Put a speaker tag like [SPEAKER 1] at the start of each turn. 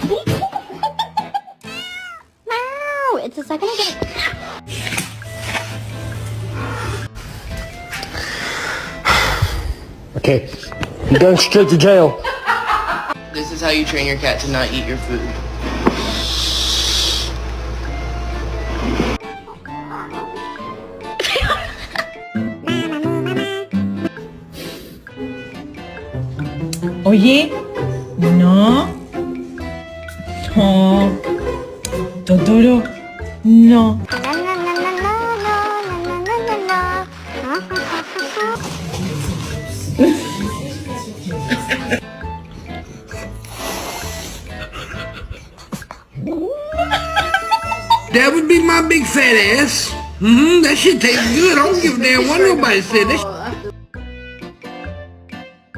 [SPEAKER 1] No, it's a second again.
[SPEAKER 2] Okay, you're going straight to jail.
[SPEAKER 3] This is how you train your cat to not eat your food.
[SPEAKER 4] Oye, no. No. Totoro, no.
[SPEAKER 5] That would be my big fat ass. That shit tastes good. I don't give a damn what nobody said. That